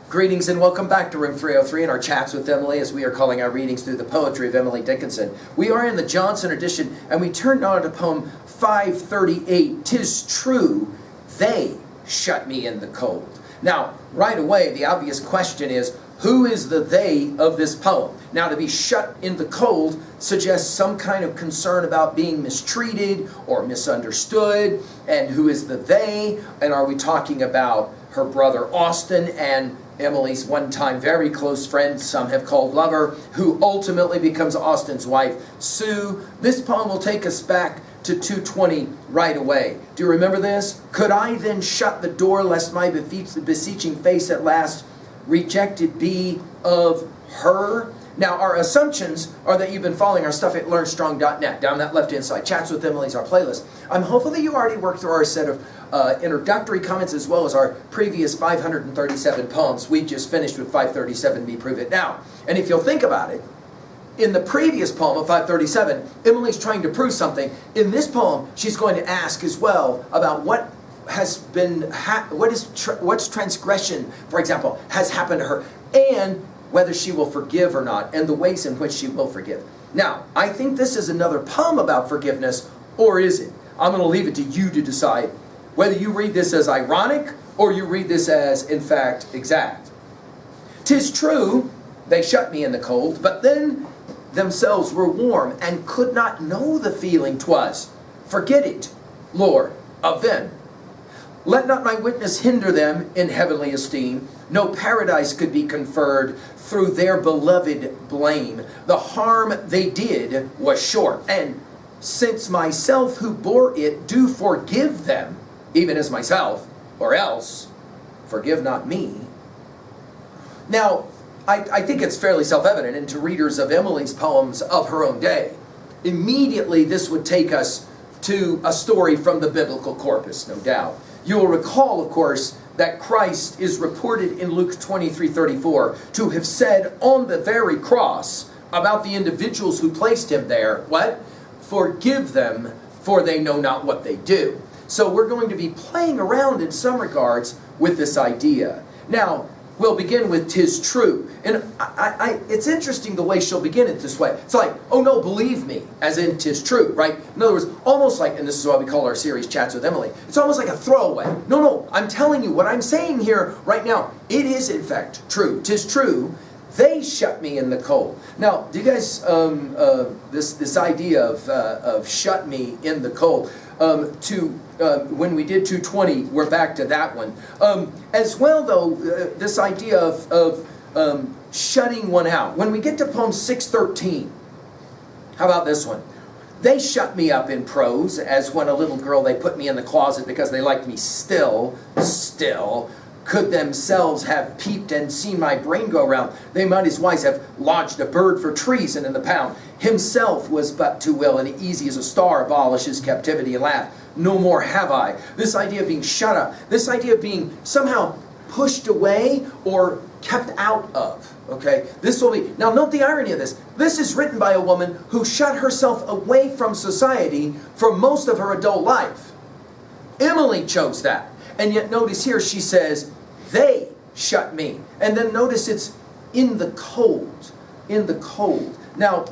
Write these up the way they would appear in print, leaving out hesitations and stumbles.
Greetings and welcome back to Room 303 and our chats with Emily, as we are calling our readings through the poetry of Emily Dickinson. We are in the Johnson edition, and we turned on to poem 538, "'Tis true, they shut me in the cold." Now, right away, the obvious question is, who is the they of this poem? Now, to be shut in the cold suggests some kind of concern about being mistreated or misunderstood. And who is the they? And are we talking about her brother Austin and Emily's one-time very close friend, some have called lover, who ultimately becomes Austin's wife, Sue? This poem will take us back to 220 right away. Do you remember this? "Could I then shut the door lest my beseeching face at last rejected be of her?" Now, our assumptions are that you've been following our stuff at LearnStrong.net. Down that left-hand side, Chats with Emily's our playlist. I'm hopeful that you already worked through our set of introductory comments as well as our previous 537 poems. We just finished with 537, Prove It Now. And if you'll think about it, in the previous poem of 537, Emily's trying to prove something. In this poem, she's going to ask as well about what has been, what's transgression, for example, has happened to her, and whether she will forgive or not, and the ways in which she will forgive. Now, I think this is another poem about forgiveness, or is it? I'm going to leave it to you to decide whether you read this as ironic or you read this as, in fact, exact. "'Tis true, they shut me in the cold, but then themselves were warm and could not know the feeling 'twas. Forget it, Lord, of them. Let not my witness hinder them in heavenly esteem. No paradise could be conferred through their beloved blame. The harm they did was short, and since myself who bore it do forgive them, even as myself, or else forgive not me." Now, I think it's fairly self-evident, and to readers of Emily's poems of her own day, immediately this would take us to a story from the biblical corpus, no doubt. You'll recall, of course, that Christ is reported in Luke 23:34 to have said on the very cross about the individuals who placed him there, what? "Forgive them, for they know not what they do." So we're going to be playing around in some regards with this idea. Now, we'll begin with "'tis true." And it's interesting the way she'll begin it this way. It's like, "Oh no, believe me," as in "'tis true," right? In other words, almost like, and this is why we call our series Chats with Emily, it's almost like a throwaway. No, I'm telling you what I'm saying here right now. It is in fact true. "'Tis true, they shut me in the cold." Now, do you guys, this idea of shut me in the cold, when we did 220, we're back to that one. As well, though, this idea of shutting one out. When we get to poem 613, how about this one? "They shut me up in prose, as when a little girl they put me in the closet because they liked me still. Could themselves have peeped and seen my brain go round, they might as wise have lodged a bird for treason in the pound. Himself was but too well and easy as a star abolishes captivity and laugh. No more have I." This idea of being shut up, this idea of being somehow pushed away or kept out of, okay? This will be, now note the irony of this. This is written by a woman who shut herself away from society for most of her adult life. Emily chose that. And yet notice here she says, "They shut me." And then notice it's in the cold. In the cold. Now,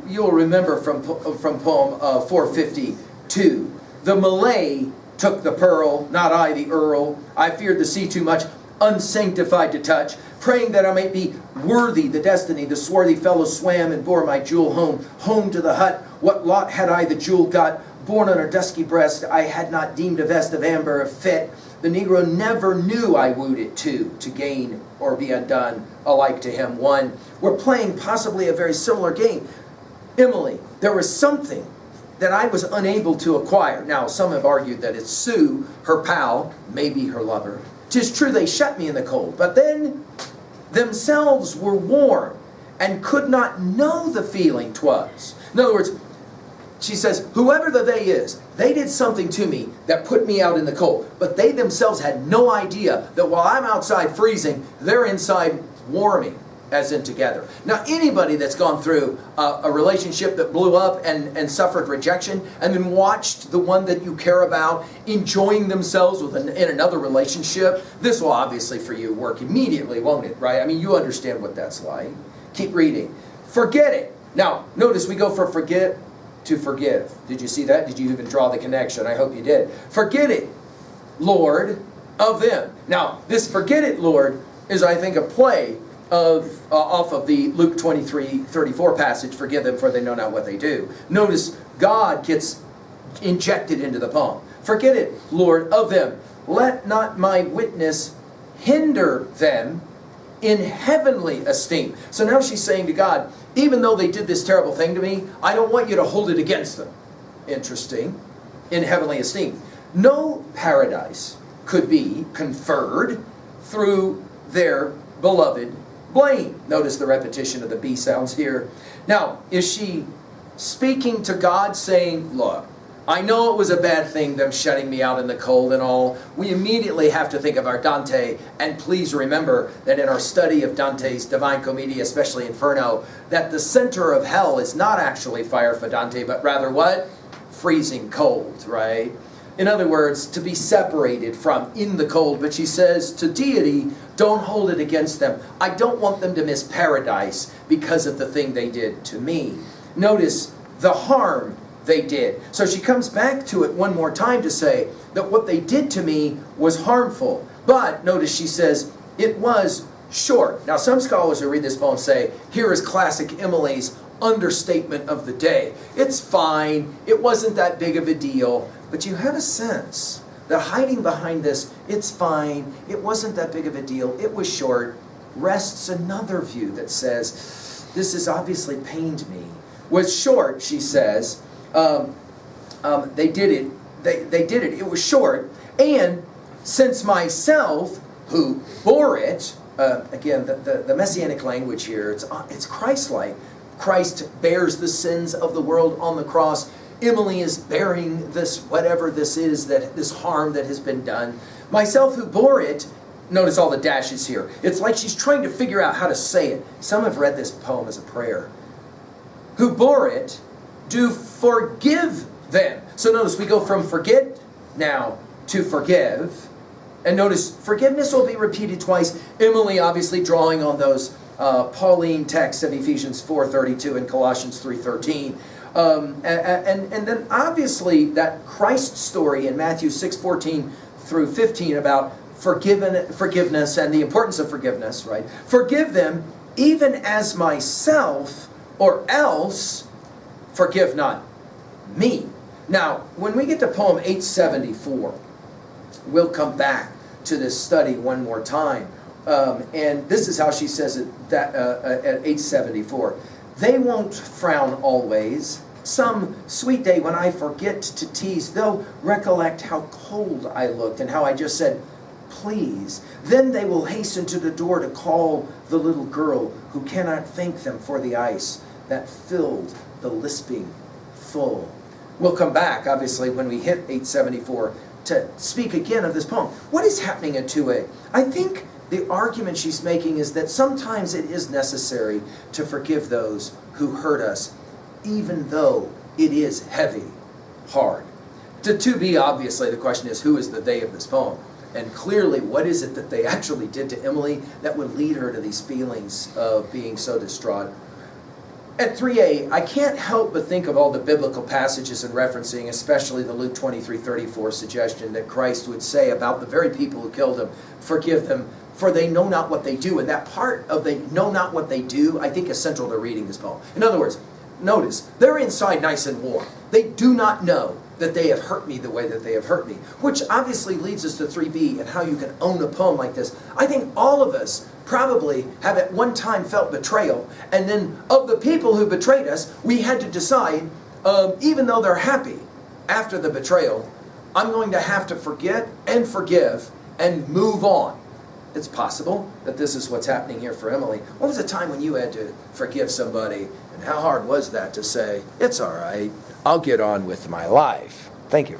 you'll remember from poem 452, "The Malay took the pearl, not I the earl. I feared the sea too much, unsanctified to touch. Praying that I might be worthy the destiny, the swarthy fellow swam and bore my jewel home to the hut. What lot had I the jewel got? Born on her dusky breast, I had not deemed a vest of amber fit. The Negro never knew I wooed it to gain or be undone, alike to him one." We're playing possibly a very similar game. Emily, there was something that I was unable to acquire. Now, some have argued that it's Sue, her pal, maybe her lover. "'Tis true they shut me in the cold, but then themselves were warm and could not know the feeling 'twas." In other words, she says, whoever the they is, they did something to me that put me out in the cold. But they themselves had no idea that while I'm outside freezing, they're inside warming. as in together. Now, anybody that's gone through a relationship that blew up and suffered rejection, and then watched the one that you care about enjoying themselves in another relationship, this will obviously for you work immediately, won't it? Right? I mean, you understand what that's like. Keep reading. Forget it. Now, notice we go from forget to forgive. Did you see that? Did you even draw the connection? I hope you did. Forget it, Lord, of them. Now, this forget it, Lord, is, I think, a play off of the Luke 23:34 passage, forgive them for they know not what they do. Notice God gets injected into the poem. Forget it, Lord, of them. Let not my witness hinder them in heavenly esteem. So now she's saying to God, even though they did this terrible thing to me, I don't want you to hold it against them. Interesting. In heavenly esteem. No paradise could be conferred through their beloved blame. Notice the repetition of the B sounds here. Now, is she speaking to God saying, look, I know it was a bad thing, them shutting me out in the cold and all. We immediately have to think of our Dante, and please remember that in our study of Dante's Divine Commedia, especially Inferno, that the center of hell is not actually fire for Dante, but rather what? Freezing cold, right? In other words, to be separated from in the cold. But she says to deity, don't hold it against them. I don't want them to miss paradise because of the thing they did to me. Notice the harm they did. So she comes back to it one more time to say that what they did to me was harmful. But notice she says it was short. Now some scholars who read this poem say, here is classic Emily's understatement of the day. It's fine. It wasn't that big of a deal. But you have a sense that hiding behind this, it's fine, it wasn't that big of a deal, it was short, rests another view that says, this has obviously pained me. Was short, she says, they did it, they did it, it was short, and since myself, who bore it, again, the messianic language here, it's Christ-like. Christ bears the sins of the world on the cross. Emily is bearing this, whatever this is, that this harm that has been done. Myself who bore it, notice all the dashes here. It's like she's trying to figure out how to say it. Some have read this poem as a prayer. Who bore it, do forgive them. So notice we go from forget now to forgive. And notice forgiveness will be repeated twice. Emily obviously drawing on those Pauline texts of Ephesians 4:32 and Colossians 3:13. And then obviously that Christ story in Matthew 6:14 through 15 about forgiveness and the importance of forgiveness, right? Forgive them even as myself, or else forgive not me. Now, when we get to poem 874, we'll come back to this study one more time. And this is how she says it at 874. They won't frown always. Some sweet day when I forget to tease, they'll recollect how cold I looked and how I just said, please. Then they will hasten to the door to call the little girl who cannot thank them for the ice that filled the lisping full. We'll come back, obviously, when we hit 874 to speak again of this poem. What is happening in 2a? I think the argument she's making is that sometimes it is necessary to forgive those who hurt us, even though it is heavy, hard. To 2b, obviously, the question is, who is the they of this poem? And clearly, what is it that they actually did to Emily that would lead her to these feelings of being so distraught? At 3a, I can't help but think of all the biblical passages and referencing, especially the Luke 23:34 suggestion that Christ would say about the very people who killed him, forgive them, for they know not what they do. And that part of they know not what they do, I think is central to reading this poem. In other words, notice, they're inside nice and warm. They do not know that they have hurt me the way that they have hurt me, which obviously leads us to 3b and how you can own a poem like this. I think all of us probably have at one time felt betrayal, and then of the people who betrayed us, we had to decide, even though they're happy after the betrayal, I'm going to have to forget and forgive and move on. It's possible that this is what's happening here for Emily. What was a time when you had to forgive somebody, and how hard was that to say, it's all right, I'll get on with my life? Thank you.